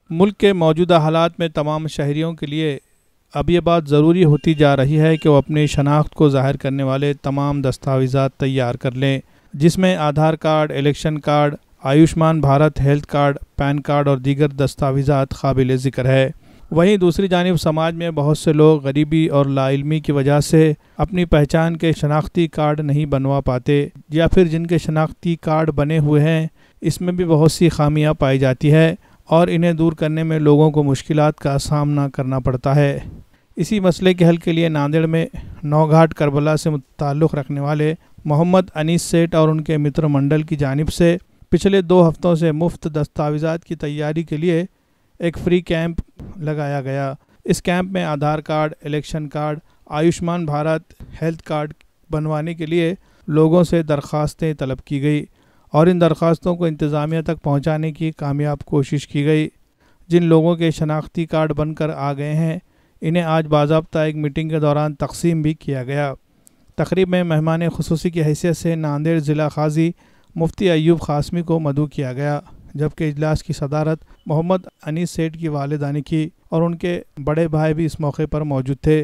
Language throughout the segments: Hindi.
मुल्क के मौजूदा हालात में तमाम शहरियों के लिए अब ये बात ज़रूरी होती जा रही है कि वो अपनी शनाख्त को ज़ाहिर करने वाले तमाम दस्तावेज़ात तैयार कर लें, जिसमें Aadhaar card, election card, Ayushman Bharat health card, PAN card और दीगर दस्तावेज़ात काबिल ज़िक्र है। वहीं दूसरी जानिब समाज में बहुत से लोग गरीबी और लाइल्मी की वजह से अपनी पहचान के शनाख्ती कार्ड नहीं बनवा पाते, या फिर जिनके शनाख्ती कार्ड बने हुए हैं इसमें भी बहुत सी खामियां पाई जाती है और इन्हें दूर करने में लोगों को मुश्किलात का सामना करना पड़ता है। इसी मसले के हल के लिए नांदेड़ में नौघाट करबला से ताल्लुक़ रखने वाले मोहम्मद अनीस सेठ और उनके मित्र मंडल की जानिब से पिछले 2 हफ्तों से मुफ्त दस्तावेज़ात की तैयारी के लिए एक फ्री कैंप लगाया गया। इस कैंप में Aadhaar card, election card, Ayushman Bharat health card बनवाने के लिए लोगों से दरख्वास्तें तलब की गई और इन दरख्वास्तों को इंतज़ामिया तक पहुंचाने की कामयाब कोशिश की गई। जिन लोगों के शनाख्ती कार्ड बनकर आ गए हैं इन्हें आज बाज़ाब्ता एक मीटिंग के दौरान तकसीम भी किया गया। तकरीब में मेहमान खुसूसी की हैसियत से नांदेड़ ज़िला क़ाज़ी मुफ्ती अय्यूब क़ासमी को मदऊ किया गया, जबकि इजलास की सदारत मोहम्मद अनीस सेठ की वालिदा ने की और उनके बड़े भाई भी इस मौके पर मौजूद थे।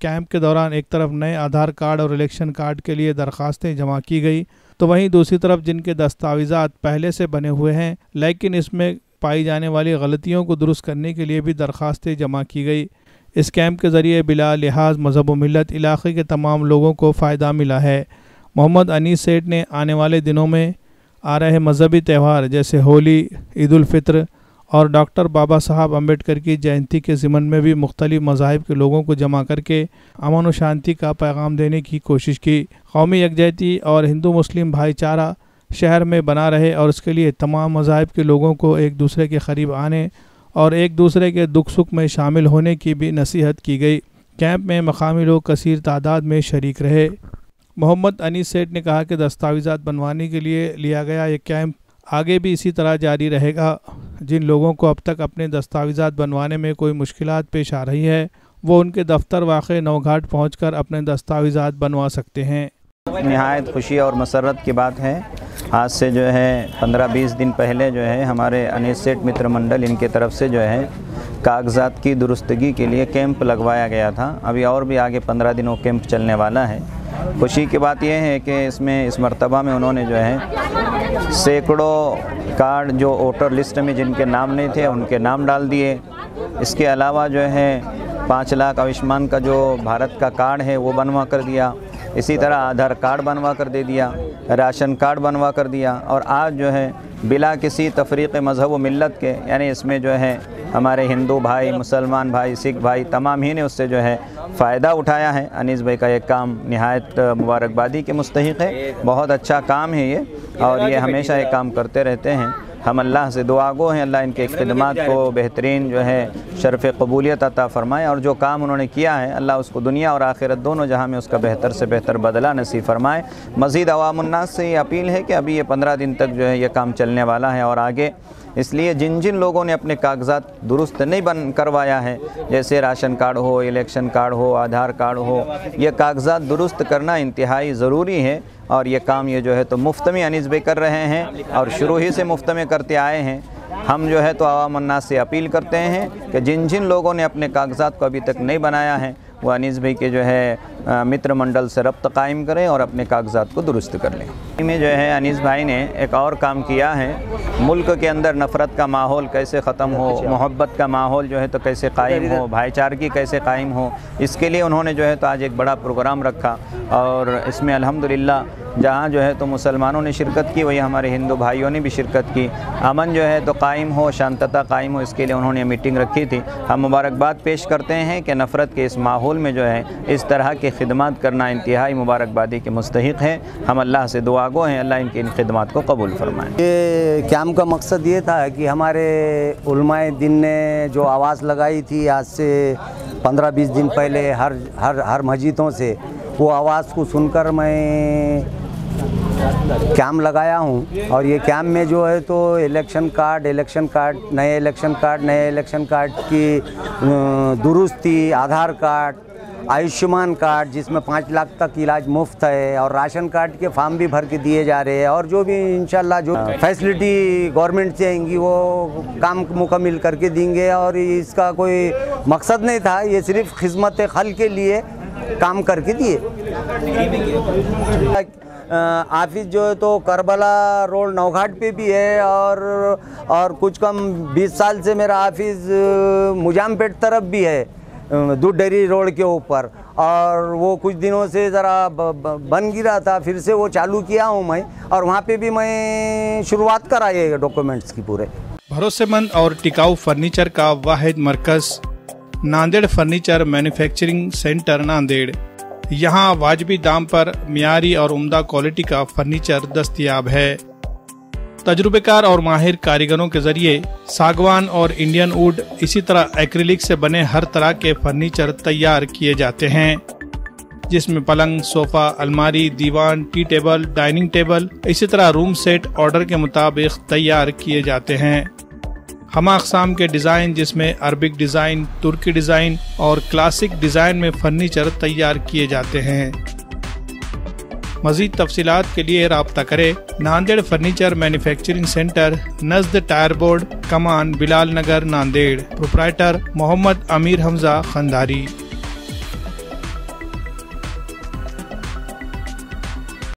कैंप के दौरान एक तरफ नए आधार कार्ड और इलेक्शन कार्ड के लिए दरख्वास्तें जमा की गई, तो वहीं दूसरी तरफ जिनके दस्तावेज़ात पहले से बने हुए हैं लेकिन इसमें पाई जाने वाली गलतियों को दुरुस्त करने के लिए भी दरख्वास्तें जमा की गई। इस कैंप के ज़रिए बिला लिहाज मज़हब व मिल्लत इलाक़े के तमाम लोगों को फ़ायदा मिला है। मोहम्मद अनीस सेठ ने आने वाले दिनों में आ रहे मजहबी त्यौहार जैसे होली, ईद उल फित्र और डॉक्टर बाबा साहब अम्बेडकर की जयंती के ज़िमन में भी मुख्तलिफ़ मज़ाहिब के लोगों को जमा करके अमन व शांति का पैगाम देने की कोशिश की। कौमी यकजहती और हिंदू मुस्लिम भाईचारा शहर में बना रहे और इसके लिए तमाम मज़ाहिब के लोगों को एक दूसरे के करीब आने और एक दूसरे के दुख सुख में शामिल होने की भी नसीहत की गई। कैंप में मकामी लोग कसीर तादाद में शरीक रहे। मोहम्मद अनीस सेठ ने कहा कि दस्तावेज़ात बनवाने के लिए लिया गया ये कैंप आगे भी इसी तरह जारी रहेगा। जिन लोगों को अब तक अपने दस्तावेज़ात बनवाने में कोई मुश्किलात पेश आ रही है वो उनके दफ्तर वाक़े नौघाट पहुंचकर अपने दस्तावेज़ात बनवा सकते हैं। निहायत खुशी और मसरत की बात है, आज से जो है 15-20 दिन पहले जो है हमारे अनीस सेठ मित्र मंडल इनके तरफ से जो है कागज़ात की दुरुस्तगी के लिए कैंप लगवाया गया था। अभी और भी आगे 15 दिनों कैंप चलने वाला है। खुशी की बात यह है कि इसमें इस मर्तबा में उन्होंने जो है सैकड़ों कार्ड जो वोटर लिस्ट में जिनके नाम नहीं थे उनके नाम डाल दिए। इसके अलावा जो है 5 लाख आयुष्मान का जो भारत का कार्ड है वो बनवा कर दिया। इसी तरह आधार कार्ड बनवा कर दे दिया, राशन कार्ड बनवा कर दिया और आज जो है बिला किसी तफरीक़ मज़हब व मिल्लत के, यानी इसमें जो है हमारे हिंदू भाई, मुसलमान भाई, सिख भाई तमाम ही ने उससे जो है फ़ायदा उठाया है। अनीस भाई का ये काम निहायत मुबारकबादी के मुस्तहिक़ है। बहुत अच्छा काम है ये और ये हमेशा ये काम करते रहते हैं। हम अल्लाह से दुआ गो हैं, अल्लाह इनके खिदमत को बेहतरीन जो है शरफ़ कबूलियत अता फ़रमाए और जो काम उन्होंने किया है अल्लाह उसको दुनिया और आखिरत दोनों जहां में उसका बेहतर से बेहतर बदला नसीब फ़रमाए। मज़ीद अवामुन्नास से ये अपील है कि अभी ये 15 दिन तक जो है ये काम चलने वाला है और आगे, इसलिए जिन जिन लोगों ने अपने कागजात दुरुस्त नहीं बन करवाया है, जैसे राशन कार्ड हो, इलेक्शन कार्ड हो, आधार कार्ड हो, ये कागजात दुरुस्त करना इंतहाई ज़रूरी है और ये काम ये जो है तो मुफ्त में अनीस भाई कर रहे हैं और शुरू ही से मुफ्त में करते आए हैं। हम जो है तो आवाम अन्नास से अपील करते हैं कि जिन जिन लोगों ने अपने कागजात को अभी तक नहीं बनाया है वो अनीस भाई के जो है मित्र मंडल से रब्त कायम करें और अपने कागजात को दुरुस्त कर लें। में जो है अनीस भाई ने एक और काम किया है, मुल्क के अंदर नफ़रत का माहौल कैसे ख़त्म हो, मोहब्बत का माहौल जो है तो कैसे कायम हो, भाईचारगी कैसे कायम हो, इसके लिए उन्होंने जो है तो आज एक बड़ा प्रोग्राम रखा और इसमें अल्हम्दुलिल्लाह जहाँ जो है तो मुसलमानों ने शिरकत की वही हमारे हिंदू भाइयों ने भी शिरकत की। अमन जो है तो कायम हो, शांतता कायम हो, इसके लिए उन्होंने मीटिंग रखी थी। हम मुबारकबाद पेश करते हैं कि नफ़रत के इस माहौल में जो है इस तरह की खिदमत करना इंतहाई मुबारकबादी के मुस्तहिक़ है। हम अल्लाह से दुआ गो हैं अल्लाह इनकी इन खिदमत को कबूल फरमाएँ। ये कैंप का मकसद ये था कि हमारे उलमाए दिन ने जो आवाज़ लगाई थी आज से 15-20 दिन पहले हर मस्जिदों से, वो आवाज़ को सुनकर मैं कैंप लगाया हूँ और ये कैंप में जो है तो नए इलेक्शन कार्ड की दुरुस्ती, आधार कार्ड आयुष्मान कार्ड जिसमें 5 लाख तक इलाज मुफ्त है, और राशन कार्ड के फॉर्म भी भर के दिए जा रहे हैं, और जो भी इंशाल्लाह जो फैसिलिटी गवर्नमेंट से आएंगी वो काम मुकम्मल करके देंगे। और इसका कोई मकसद नहीं था, ये सिर्फ खिदमत खल के लिए काम करके दिए। ऑफिस जो है तो करबला रोड नौघाट पे भी है, और कुछ कम 20 साल से मेरा ऑफिस मुजामपेट तरफ भी है, दूध डेयरी रोड के ऊपर, और वो कुछ दिनों से ज़रा बन गिरा था, फिर से वो चालू किया हूँ मैं, और वहाँ पे भी मैं शुरुआत कराई डॉक्यूमेंट्स की पूरे। भरोसेमंद और टिकाऊ फर्नीचर का वाहिद मरकज़ Nanded furniture manufacturing centre Nanded. यहाँ वाजबी दाम पर मियारी और उम्दा क्वालिटी का फर्नीचर दस्तयाब है। तजुर्बेकार और माहिर कारीगरों के जरिए सागवान और इंडियन वुड, इसी तरह एक्रिलिक से बने हर तरह के फर्नीचर तैयार किए जाते हैं, जिसमें पलंग, सोफा, अलमारी, दीवान, टी टेबल, डाइनिंग टेबल, इसी तरह रूम सेट ऑर्डर के मुताबिक तैयार किए जाते हैं। हम अक़साम के डिज़ाइन जिसमें अरबिक डिज़ाइन, तुर्की डिज़ाइन और क्लासिक डिज़ाइन में फर्नीचर तैयार किए जाते हैं। मज़ीद तफसीलात के लिए राब्ता करें नांदेड़ फर्नीचर मैन्युफैक्चरिंग सेंटर, नज़द tyre board, Kaman, Bilal Nagar, Nanded. Proprietor Mohammad Amir Hamza Khandari.